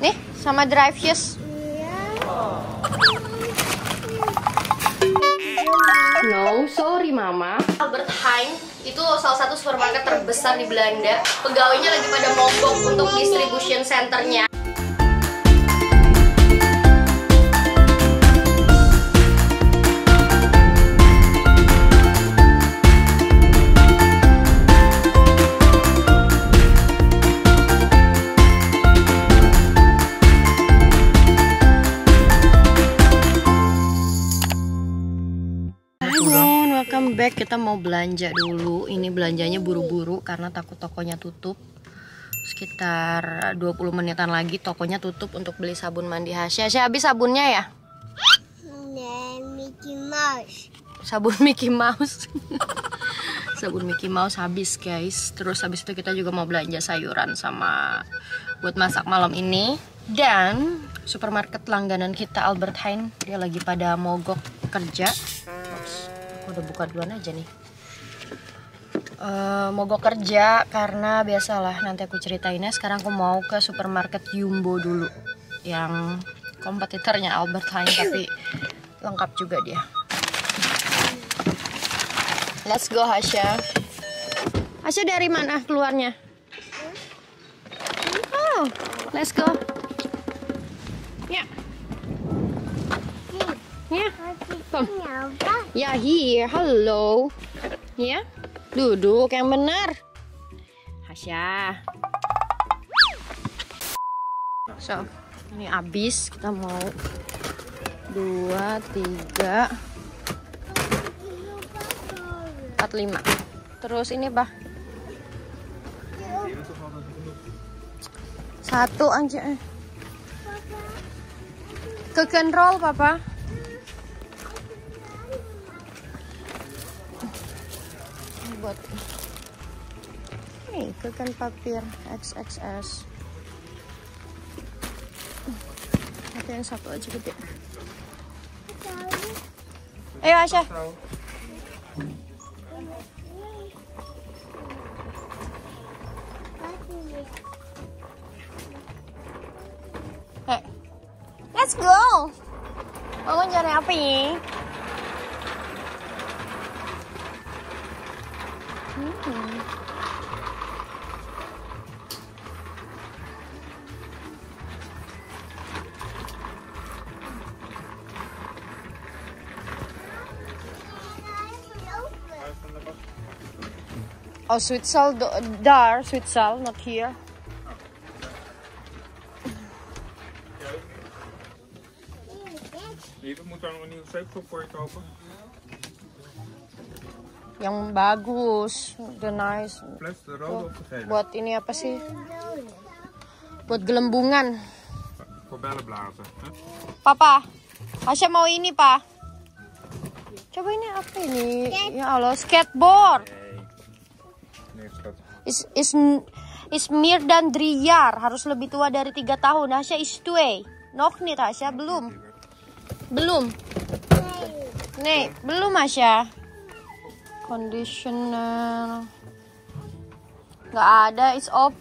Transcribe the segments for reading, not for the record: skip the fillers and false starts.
Nih, sama drive shoes. No, sorry mama. Albert Heijn itu salah satu supermarket terbesar di Belanda. Pegawainya lagi pada mogok untuk distribution centernya. Welcome back. Kita mau belanja dulu. Ini belanjanya buru-buru karena takut tokonya tutup. Sekitar 20 menitan lagi tokonya tutup untuk beli sabun mandi Hasya. Hasya habis sabunnya ya? Mickey Mouse. Sabun Mickey Mouse. Sabun Mickey Mouse habis guys. Terus habis itu kita juga mau belanja sayuran sama buat masak malam ini. Dan supermarket langganan kita Albert Heijn dia lagi pada mogok kerja. Udah buka duluan aja nih. Mogok kerja karena biasalah, nanti aku ceritainnya. Sekarang aku mau ke supermarket Jumbo dulu, yang kompetitornya Albert Heijn tapi lengkap juga dia. Let's go Hasya. Hasya dari mana keluarnya? Oh, let's go. Ya. Ya. Kom. Ya, here. Hello. Ya. Duduk yang benar. Hasya. So, ini habis. Kita mau 2, 3, 4, 5. Terus ini, Pak. 1 aja. Keken roll, Papa. Buat nih keken papir XXS. Oke, yang satu aja gede. Ayo Asya. Hey, let's go. Mau cari apa ya? Oh, sweet salt daar, sweet salt, not here. Lieve, moet er nog een nieuwe zeepkop voor je kopen? Yang bagus, the nice. Fles, de rode of de gele? Buat ini apa sih? Buat gelembungan. Voor bellenblazen. Hè? Papa, Asya mau ini, Pak. Coba ini apa ini? Ya Allah, skateboard. Nee, schat. Is meer dan 3 jaar. Harus lebih tua dari 3 tahun. Asya is 2. Nog niet, Asya. Belum. Belum. Nee, belum, Asya. Conditioner. Nggak ada, it's off.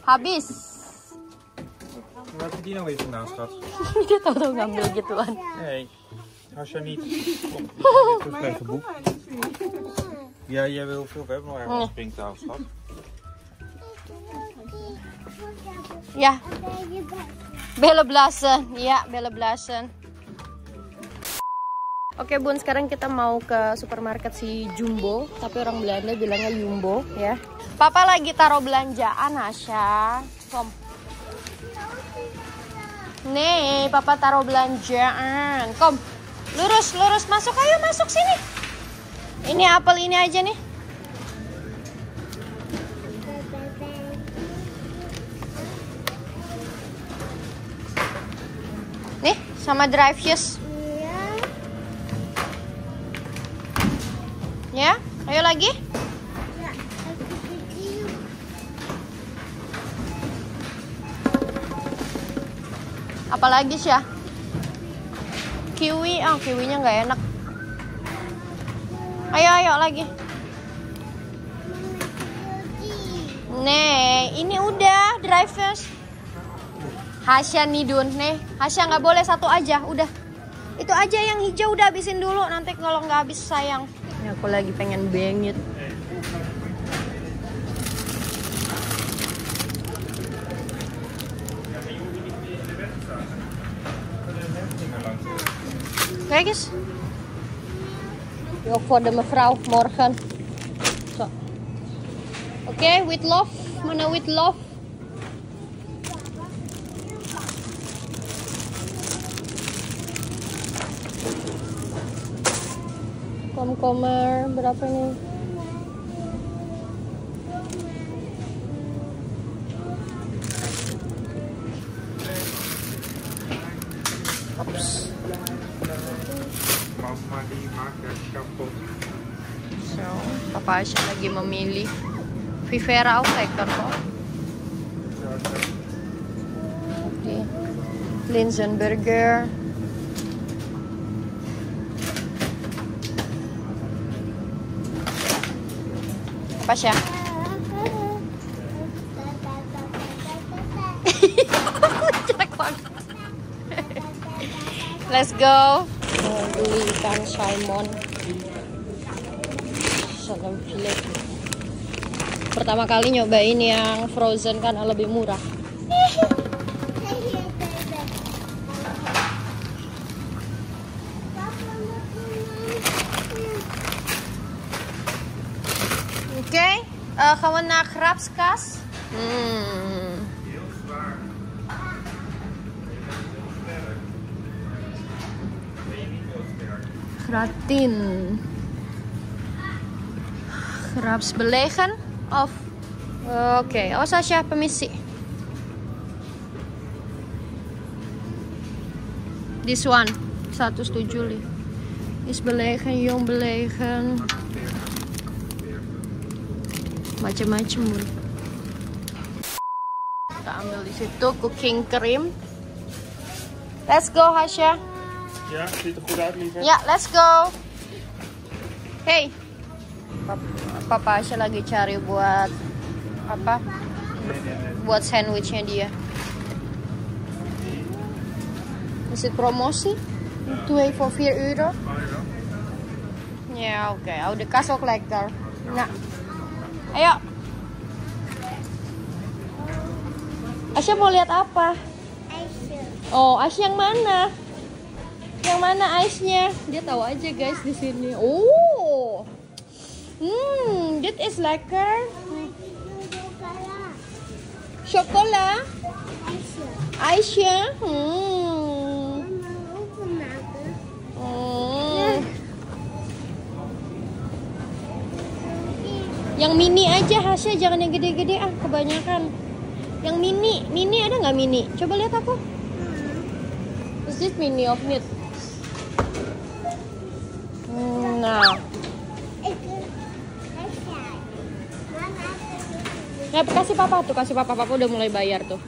Habis. Waar heb je die nou weer vandaan, schat? Dia tahu-tahu ngambil gituan. Nee, als je niet. Kom, dit is even boek. Ja, jij wil veel. We hebben nog ergens een springtafel, schat. Ya, Belleblasen. Ya, Belleblasen. Oke Bun, sekarang kita mau ke supermarket si Jumbo, tapi orang Belanda bilangnya Jumbo ya. Papa lagi taruh belanjaan, Asya. Kom. Nih, Papa taruh belanjaan. Kom, lurus, lurus masuk. Ayo masuk sini. Ini apel ini aja nih. Nih, sama drive shoes. Ya, ayo lagi. Apalagi sih ya? Kiwi, kiwinya nggak enak. Ayo, ayo lagi. Nih, ini udah drivers. Hasya nih Dun, nih Hasya nggak boleh satu aja, udah itu aja yang hijau udah habisin dulu, nanti kalau nggak habis sayang. Ya, aku lagi pengen bengit. Oke guys, yo voor de mevrouw morgen. So. Oke, with love, mana with love? Komkommer berapa nih? Ops. Mama dimakan kapot. So, Papa Asya lagi memilih Vivera Outlaker kok. Oke. Linsenburger. Apa sih? Jelek banget. Let's go. Beli ikan salmon. Salmon fillet. Pertama kali nyobain yang frozen karena lebih murah. Oké, gaan we naar Grapskas. Gratin. Graps belegen of oké, awas Asya, permisi. This one 175. Is belegen, jong belegen. Macam-macam. Kita ambil di situ cooking cream. Let's go Hasya. Ja, ziet er goed uit, lieve. Ya, let's go. Hey, Papa Asya lagi cari buat apa? Buat sandwichnya dia. Is het promotie? 2 voor 4 euro. Ja, oké. Oh, de kas ook lekker. Nou, ayo. Asya mau lihat apa? Oh, Asya yang mana? Yang mana ice-nya? Dia tahu aja guys di sini. Oh, dit is lekker. Chocola. Ice-nya. Yang mini aja Hasya, jangan yang gede-gede ah, kebanyakan. Yang mini ada nggak mini? Coba lihat aku. Is this mini of meat? Nah, kasih papa tuh, papa udah mulai bayar tuh.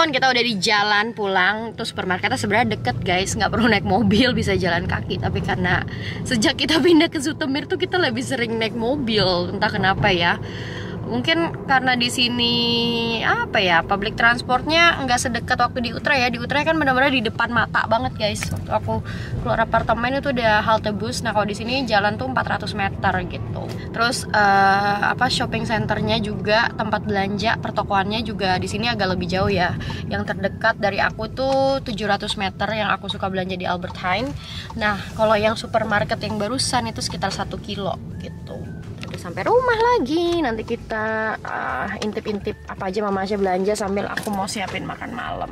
Kita udah di jalan pulang. Tuh supermarketnya sebenarnya deket guys, nggak perlu naik mobil, bisa jalan kaki. Tapi karena sejak kita pindah ke Zoetermeer tuh kita lebih sering naik mobil, entah kenapa ya. Mungkin karena di sini apa ya, public transportnya nggak sedekat waktu di Utrecht ya. Di Utrecht kan benar-benar di depan mata banget guys. Waktu aku keluar apartemen itu udah halte bus. Nah kalau di sini jalan tuh 400 meter gitu. Terus shopping centernya juga, tempat belanja pertokoannya juga di sini agak lebih jauh ya. Yang terdekat dari aku tuh 700 meter yang aku suka belanja di Albert Heijn. Nah kalau yang supermarket yang barusan itu sekitar 1 kilo gitu. Sampai rumah lagi, nanti kita intip-intip apa aja mama aja belanja sambil aku mau siapin makan malam.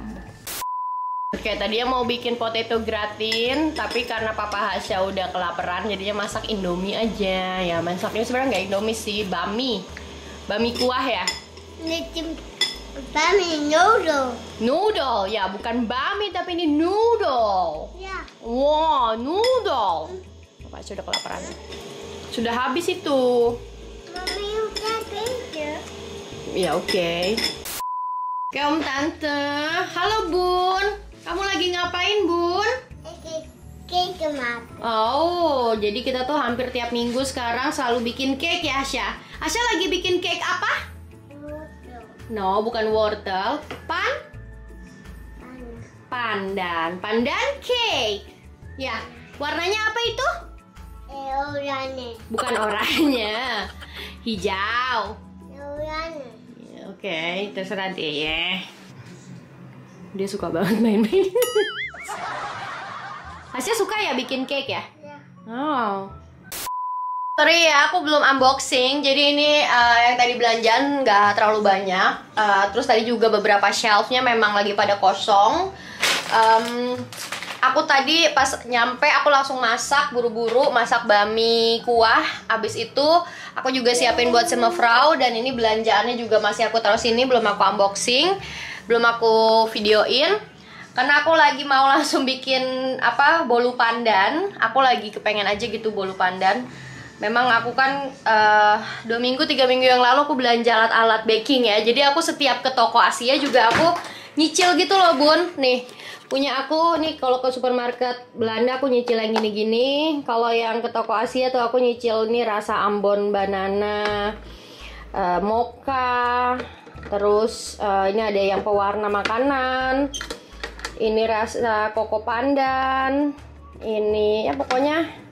Oke, tadinya mau bikin potato gratin, tapi karena Papa Hasya udah kelaparan jadinya masak Indomie aja. Ya masaknya sebenarnya nggak Indomie sih, bami kuah ya. Bami noodle. Noodle ya, bukan bami tapi ini noodle. Ya. Wow, noodle. Papa Hasya udah kelaparan. Sudah habis itu. Mami udah beda. Ya oke. Oke Om Tante. Halo Bun. Kamu lagi ngapain Bun? Cake mak. Oh, jadi kita tuh hampir tiap minggu sekarang selalu bikin cake ya Asya. Asya lagi bikin cake apa? Noodle. No, bukan wortel. pandan cake. Ya, warnanya apa itu? Oranye. Bukan oranye, hijau. Oranye. Oke, terserah deh ya. Dia suka banget main-main. Asya suka ya bikin cake ya? Ya. Oh. Sorry ya, aku belum unboxing. Jadi ini yang tadi belanjaan nggak terlalu banyak. Terus tadi juga beberapa shelfnya memang lagi pada kosong. Aku tadi pas nyampe aku langsung masak, buru-buru masak bami kuah. Abis itu aku juga siapin buat semefrau. Dan ini belanjaannya juga masih aku taruh sini, belum aku unboxing, belum aku videoin. Karena aku lagi mau langsung bikin bolu pandan. Aku lagi kepengen aja gitu bolu pandan. Memang aku kan 2 minggu, 3 minggu yang lalu aku belanja alat-alat baking ya. Jadi aku setiap ke toko Asia juga aku nyicil gitu loh bun. Nih, punya aku nih kalau ke supermarket Belanda aku nyicil yang gini-gini. Kalau yang ke toko Asia tuh aku nyicil nih rasa ambon banana, mocha. Terus ini ada yang pewarna makanan. Ini rasa koko pandan. Ini ya pokoknya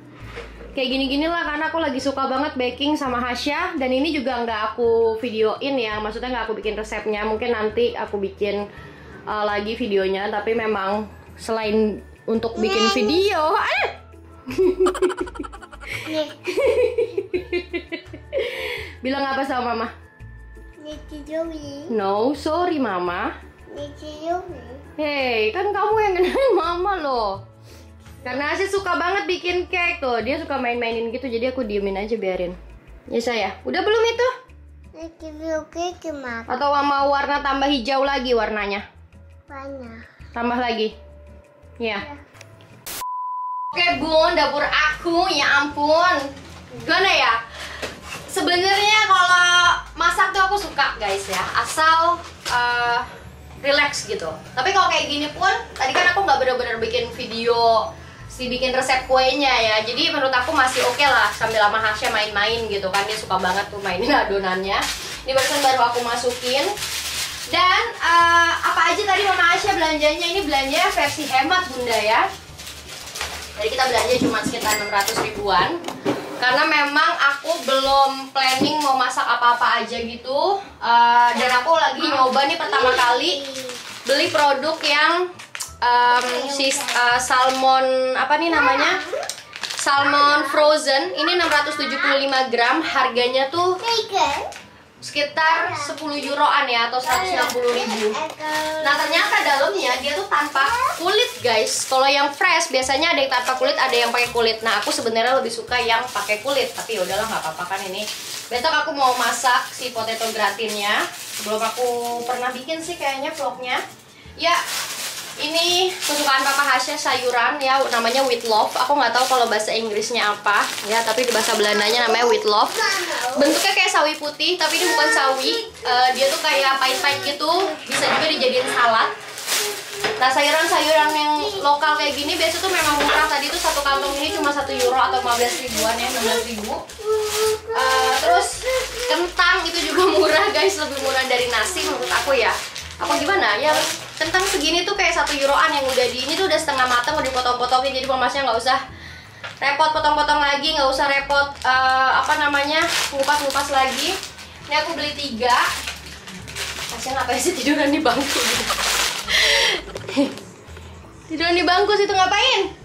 kayak gini-gini lah, karena aku lagi suka banget baking sama Hasya. Dan ini juga nggak aku videoin ya, maksudnya nggak aku bikin resepnya. Mungkin nanti aku bikin lagi videonya. Tapi memang selain untuk bikin video bilang apa sama mama? No, sorry mama. Hey, kan kamu yang kenalin mama loh. Karena Asya suka banget bikin cake tuh. Dia suka main-mainin gitu, jadi aku diemin aja, biarin. Ya saya, udah belum itu? Atau mau warna tambah hijau lagi warnanya? Tambah lagi? Ya. Oke bun, dapur aku, ya ampun. Gimana ya? Sebenarnya kalau masak tuh aku suka guys ya, asal relax gitu. Tapi kalau kayak gini pun, tadi kan aku nggak bener-bener bikin video bikin resep kuenya ya. Jadi menurut aku masih oke lah sambil sama Hasya main-main gitu kan. Dia suka banget tuh mainin adonannya. Ini baru aku masukin. Dan apa aja tadi mama Hasya belanjanya? Ini belanjanya versi hemat bunda ya. Jadi kita belanja cuma sekitar 600 ribuan. Karena memang aku belum planning mau masak apa-apa aja gitu. Dan aku lagi nyoba nih pertama kali beli produk yang salmon apa nih namanya, salmon frozen. Ini 675 gram, harganya tuh sekitar 10 euroan ya, atau 160 ribu. Nah ternyata dalamnya dia tuh tanpa kulit guys. Kalau yang fresh biasanya ada yang tanpa kulit, ada yang pakai kulit. Nah aku sebenarnya lebih suka yang pakai kulit, tapi yaudahlah nggak apa-apa kan. Ini besok aku mau masak si potato gratinnya. Belum aku pernah bikin sih kayaknya vlognya. Ya ini kesukaan papa Hasya, sayuran ya, namanya wheat loaf. Aku nggak tahu kalau bahasa Inggrisnya apa ya, tapi di bahasa Belandanya namanya wheat loaf. Bentuknya kayak sawi putih, tapi ini bukan sawi. Dia tuh kayak pahit-pahit gitu, bisa juga dijadiin salad. Nah sayuran-sayuran yang lokal kayak gini biasa tuh memang murah. Tadi tuh satu kantong ini cuma 1 euro atau 15 ribuan ya, 16 ribu. Terus kentang itu juga murah guys, lebih murah dari nasi menurut aku ya. Apa gimana ya, kentang segini tuh kayak 1 euroan yang udah ini tuh udah setengah matang, udah dipotong-potongin. Jadi mamasnya nggak usah repot potong-potong lagi, nggak usah repot ngupas-ngupas lagi. Ini aku beli 3. Kasian ngapain sih tiduran di bangku gitu. Tiduran di bangku situ ngapain?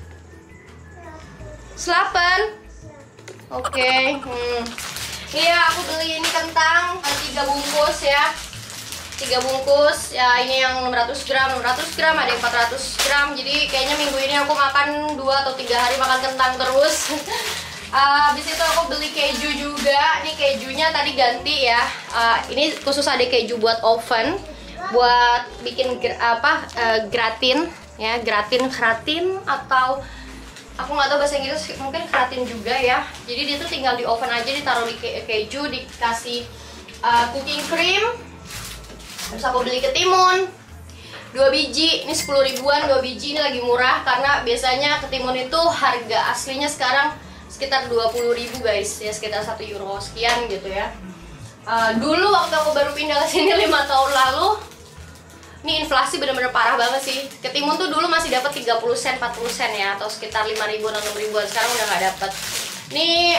Selapan. Oke. Iya aku beli ini kentang 3 bungkus ya. 3 bungkus ya, ini yang 600 gram, ada yang 400 gram. Jadi kayaknya minggu ini aku makan 2 atau 3 hari makan kentang terus. Habis itu aku beli keju juga. Ini kejunya tadi ganti ya. Ini khusus ada keju buat oven, buat bikin gratin ya, gratin atau aku nggak tahu bahasa Inggris, mungkin gratin juga ya. Jadi dia tuh tinggal di oven aja, ditaruh di keju, dikasih cooking cream. Terus aku beli ketimun 2 biji, ini 10 ribuan 2 biji. Ini lagi murah karena biasanya ketimun itu harga aslinya sekarang sekitar 20 ribu guys ya, sekitar 1 euro sekian gitu ya. Dulu waktu aku baru pindah ke sini 5 tahun lalu, Ini inflasi bener-bener parah banget sih. Ketimun tuh dulu masih dapat 30 sen, 40 sen ya, atau sekitar 5.000 atau 6.000-an. Sekarang udah nggak dapat. Nih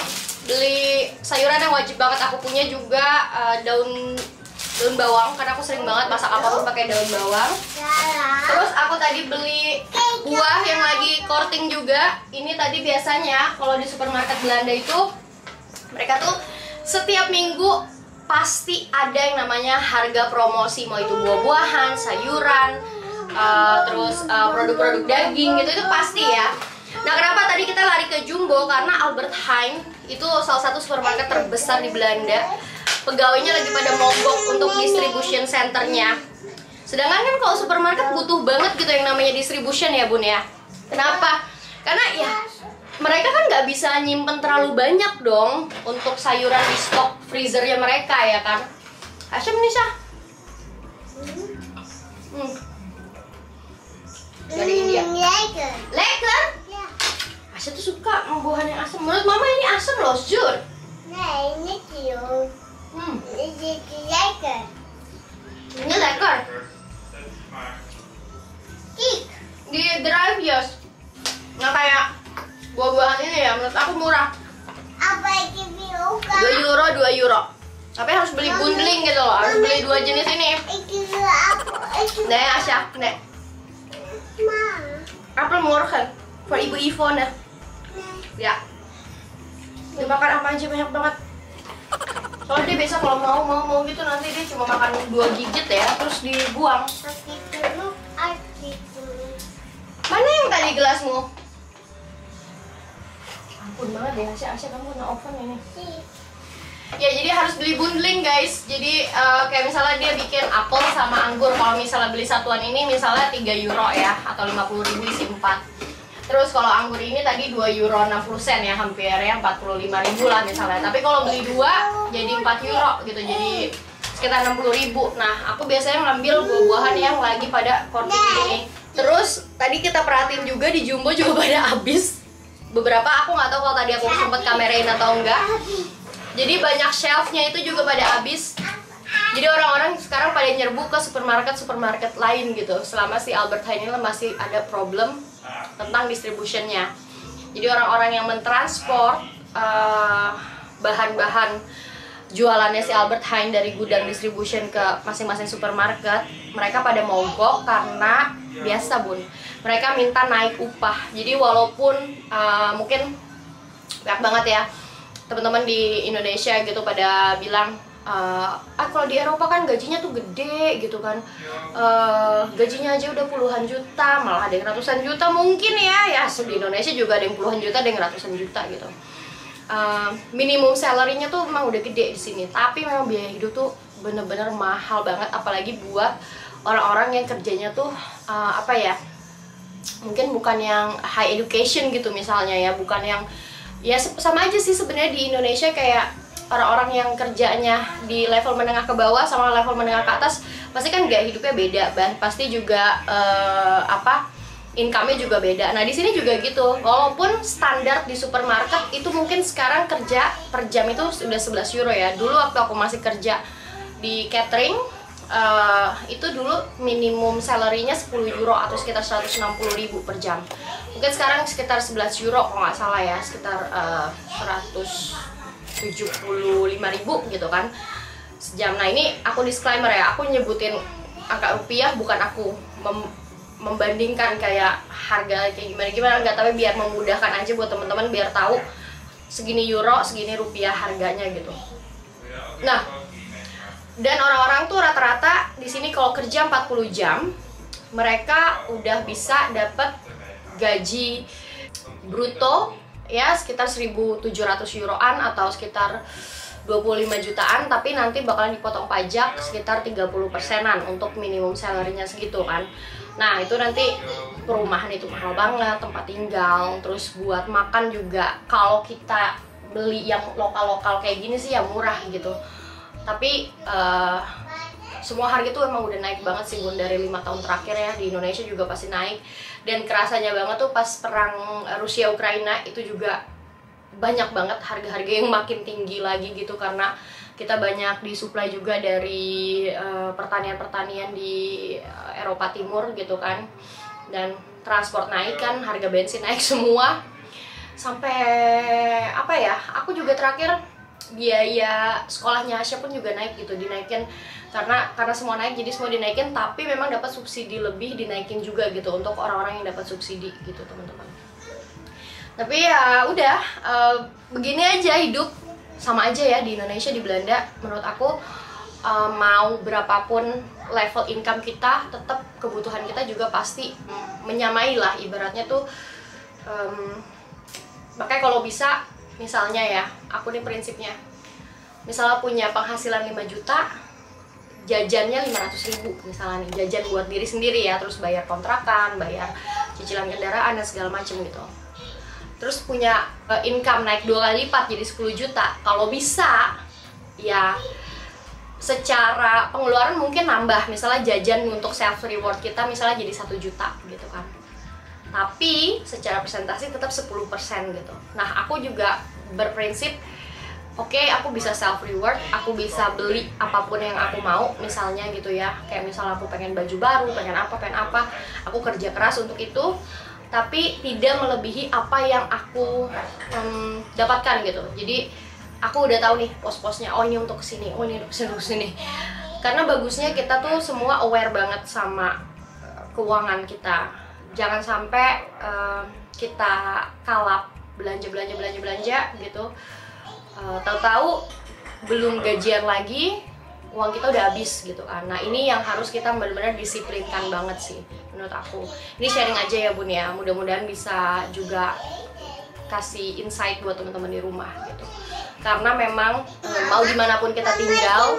beli sayuran yang wajib banget aku punya juga, daun bawang, karena aku sering banget masak apapun pakai daun bawang. Terus aku tadi beli buah yang lagi courting juga. Ini tadi biasanya kalau di supermarket Belanda itu mereka tuh setiap minggu pasti ada yang namanya harga promosi, mau itu buah-buahan, sayuran, terus produk-produk daging gitu, itu pasti ya. Nah, kenapa tadi kita lari ke Jumbo? Karena Albert Heijn itu salah satu supermarket terbesar di Belanda. Pegawainya lagi pada mogok untuk distribution centernya. Sedangkan kan kalau supermarket butuh banget gitu yang namanya distribution ya Bun ya. Kenapa? Karena ya mereka kan nggak bisa nyimpen terlalu banyak dong untuk sayuran di stok freezernya mereka ya kan. Asam nih Syah. Dari India. Lekker? Asya tuh suka buahan yang asam. Menurut Mama ini asam loh, Jur. Nah, ini cute. Ini lekker. Ini lekker. Kik. Di drive yes. Nggak kayak buah-buahan ini ya, menurut aku murah. Apa yang biuka? 2 euro, 2 euro. Tapi harus beli bundling gitu loh, harus beli 2 jenis ini. Itu aku. Nih Asya, nih. Ma. Apel morgen voor Ibu Ivone. Ya. Dimakan apa aja banyak banget. Soalnya dia biasa kalau mau gitu nanti dia cuma makan 2 gigit ya, terus dibuang. Aku dulu, aku dulu. Mana yang tadi gelasmu? Ampun banget deh Asya kamu kena oven ini. Ya jadi harus beli bundling guys. Jadi kayak misalnya dia bikin apel sama anggur. Kalau misalnya beli satuan ini misalnya 3 euro ya, atau 50.000 isi 4. Terus kalau anggur ini tadi 2 euro 60 sen ya, hampir ya 45.000 lah misalnya. Tapi kalau beli 2 jadi 4 euro gitu, jadi sekitar 60.000. Nah aku biasanya ngambil buah-buahan yang lagi pada courting ini. Terus tadi kita perhatiin juga di Jumbo juga pada habis. Beberapa aku nggak tahu kalau tadi aku sempet kamerain atau enggak. Jadi banyak shelfnya itu juga pada habis. Jadi orang-orang sekarang pada nyerbu ke supermarket lain gitu. Selama si Albert Heijn ini masih ada problem tentang distributionnya. Jadi orang-orang yang mentransport bahan-bahan jualannya si Albert Heijn dari gudang distribution ke masing-masing supermarket, mereka pada mogok karena biasa Bun, mereka minta naik upah. Jadi walaupun mungkin banyak banget ya teman-teman di Indonesia gitu pada bilang kalau di Eropa kan gajinya tuh gede gitu kan, gajinya aja udah puluhan juta, malah ada yang ratusan juta mungkin ya di Indonesia juga ada yang puluhan juta, ada yang ratusan juta gitu. Minimum salary-nya tuh memang udah gede di sini, tapi memang biaya hidup tuh bener-bener mahal banget, apalagi buat orang-orang yang kerjanya tuh apa ya, mungkin bukan yang high education gitu misalnya ya, bukan yang ya sama aja sih sebenarnya di Indonesia kayak orang-orang yang kerjanya di level menengah ke bawah sama level menengah ke atas pasti kan gaya hidupnya beda, pasti juga income-nya juga beda. Nah di sini juga gitu, walaupun standar di supermarket itu mungkin sekarang kerja per jam itu udah 11 euro ya. Dulu waktu aku masih kerja di catering itu dulu minimum salary-nya 10 euro atau sekitar 160.000 per jam. Mungkin sekarang sekitar 11 euro kalau nggak salah ya, sekitar 175.000 gitu kan sejam. Nah ini aku disclaimer ya, aku nyebutin angka rupiah, bukan aku membandingkan kayak harga kayak gimana enggak, tapi biar memudahkan aja buat teman-teman biar tahu segini euro, segini rupiah harganya gitu. Nah, dan orang-orang tuh rata-rata di sini kalau kerja 40 jam, mereka udah bisa dapat gaji bruto ya sekitar 1.700 euroan atau sekitar 25 jutaan, tapi nanti bakalan dipotong pajak sekitar 30%-an untuk minimum salary-nya segitu kan. Nah itu nanti perumahan itu mahal banget, tempat tinggal, terus buat makan juga kalau kita beli yang lokal-lokal kayak gini sih ya murah gitu. Tapi semua harga tuh emang udah naik banget sih Bun, dari 5 tahun terakhir ya. Di Indonesia juga pasti naik, dan kerasanya banget tuh pas perang Rusia-Ukraina itu juga banyak banget harga-harga yang makin tinggi lagi gitu, karena kita banyak disuplai juga dari pertanian-pertanian di Eropa Timur gitu kan. Dan transport naik kan, harga bensin naik semua. Sampai apa ya, aku juga terakhir biaya sekolahnya Asya pun juga naik gitu, dinaikin karena semua naik, jadi semua dinaikin, tapi memang dapat subsidi lebih, dinaikin juga gitu untuk orang-orang yang dapat subsidi gitu teman-teman. Tapi ya udah, begini aja hidup, sama aja ya di Indonesia, di Belanda. Menurut aku mau berapapun level income kita, tetap kebutuhan kita juga pasti menyamai lah ibaratnya tuh. Makanya kalau bisa, misalnya ya, aku nih prinsipnya, misalnya punya penghasilan 5 juta, jajannya 500.000 misalnya nih, jajan buat diri sendiri ya, terus bayar kontrakan, bayar cicilan kendaraan dan segala macem gitu. Terus punya income naik 2 kali lipat jadi 10 juta, kalau bisa ya secara pengeluaran mungkin nambah, misalnya jajan untuk self reward kita misalnya jadi 1 juta gitu kan. Tapi secara presentasi tetap 10% gitu. Nah, aku juga berprinsip, oke, aku bisa self reward, aku bisa beli apapun yang aku mau misalnya gitu ya. Kayak misalnya aku pengen baju baru, pengen apa, aku kerja keras untuk itu, tapi tidak melebihi apa yang aku dapatkan gitu. Jadi aku udah tahu nih pos-posnya, oh ini untuk kesini, oh ini untuk kesini. Karena bagusnya kita tuh semua aware banget sama keuangan kita. Jangan sampai kita kalap belanja gitu. Tahu-tahu belum gajian lagi, uang kita udah habis gitu kan. Nah, ini yang harus kita benar-benar disiplinkan banget sih menurut aku. Ini sharing aja ya Bun ya, mudah-mudahan bisa juga kasih insight buat teman-teman di rumah gitu. Karena memang mau dimanapun kita tinggal.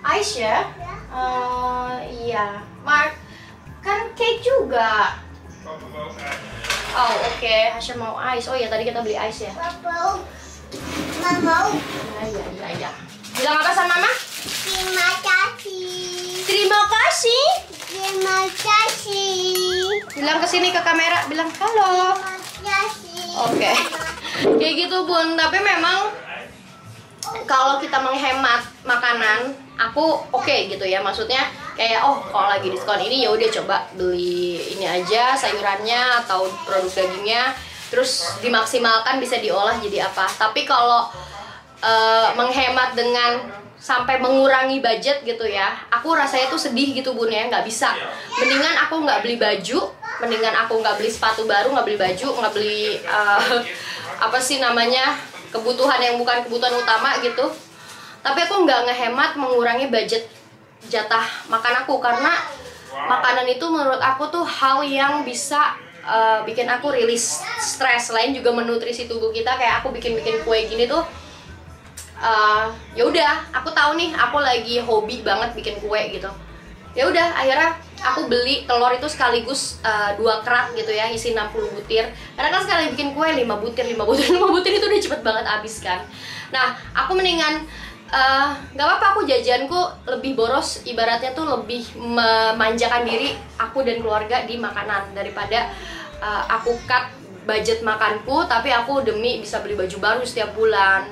Aisyah? Iya. Mark, kan cake juga. Oh oke, Hasya mau ice. Oh ya tadi kita beli ice ya. Mama mau. Iya. Bilang apa sama mama? Terima kasih. Terima kasih. Terima kasih. Bilang kesini ke kamera, bilang halo. Terima kasih. Oke. Kayak gitu Bun, tapi memang kalau kita menghemat makanan, aku oke gitu ya, maksudnya kayak oh kalau lagi diskon ini ya udah coba beli ini aja sayurannya atau produk dagingnya, terus dimaksimalkan bisa diolah jadi apa. Tapi kalau menghemat dengan sampai mengurangi budget gitu ya, aku rasanya tuh sedih gitu Bun ya, nggak bisa. Mendingan aku nggak beli baju, mendingan aku nggak beli sepatu baru, nggak beli baju, nggak beli apa sih namanya, kebutuhan yang bukan kebutuhan utama gitu. Tapi aku nggak ngehemat mengurangi budget jatah makan aku, karena makanan itu menurut aku tuh hal yang bisa bikin aku rilis stres. Selain juga menutrisi tubuh kita, kayak aku bikin kue gini tuh ya udah, aku tahu nih aku lagi hobi banget bikin kue gitu. Ya udah, akhirnya aku beli telur itu sekaligus 2 kerat gitu ya, isi 60 butir. Karena kan sekali bikin kue 5 butir itu udah cepet banget habis kan. Nah, aku mendingan nggak apa-apa aku jajanku lebih boros, ibaratnya tuh lebih memanjakan diri aku dan keluarga di makanan daripada aku cut budget makanku, tapi aku demi bisa beli baju baru setiap bulan.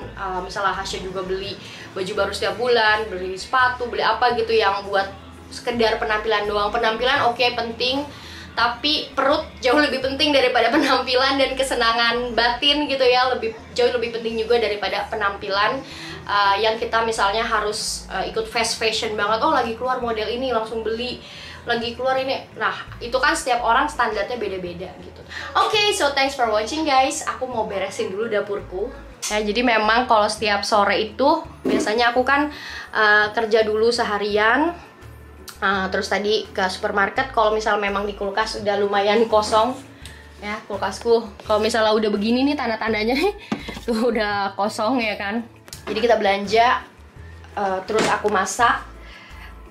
Misalnya Hasya juga beli baju baru setiap bulan, beli sepatu, beli apa gitu yang buat sekedar penampilan doang. Penampilan oke, penting, tapi perut jauh lebih penting daripada penampilan, dan kesenangan batin gitu ya jauh lebih penting juga daripada penampilan yang kita misalnya harus ikut fast fashion banget. Oh lagi keluar model ini langsung beli, lagi keluar ini. Nah itu kan setiap orang standarnya beda-beda gitu. Oke, so thanks for watching guys. Aku mau beresin dulu dapurku ya. Jadi memang kalau setiap sore itu biasanya aku kan kerja dulu seharian. Terus tadi ke supermarket. Kalau misal memang di kulkas udah lumayan kosong ya kulkasku. Kalau misalnya udah begini nih tanda-tandanya nih tuh udah kosong ya kan. Jadi kita belanja, terus aku masak.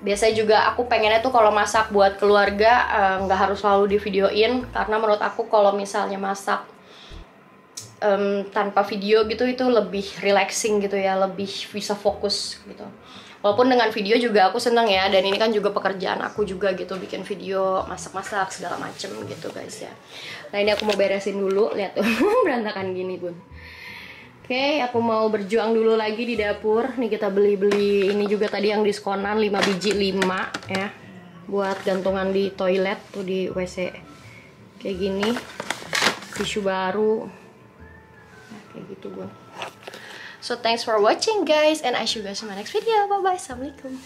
Biasanya juga aku pengennya tuh kalau masak buat keluarga nggak harus selalu di videoin, karena menurut aku kalau misalnya masak tanpa video gitu itu lebih relaxing gitu ya, lebih bisa fokus gitu. Walaupun dengan video juga aku seneng ya, dan ini kan juga pekerjaan aku juga gitu, bikin video masak-masak segala macem gitu guys ya. Nah ini aku mau beresin dulu, lihat tuh berantakan gini Bun. Oke, aku mau berjuang dulu lagi di dapur. Nih kita beli-beli ini juga tadi yang diskonan 5 biji 5 ya. Buat gantungan di toilet tuh di WC. Kayak gini. Tisu baru. Nah, kayak gitu gua. So thanks for watching guys and I see you guys in my next video. Bye bye. Assalamualaikum.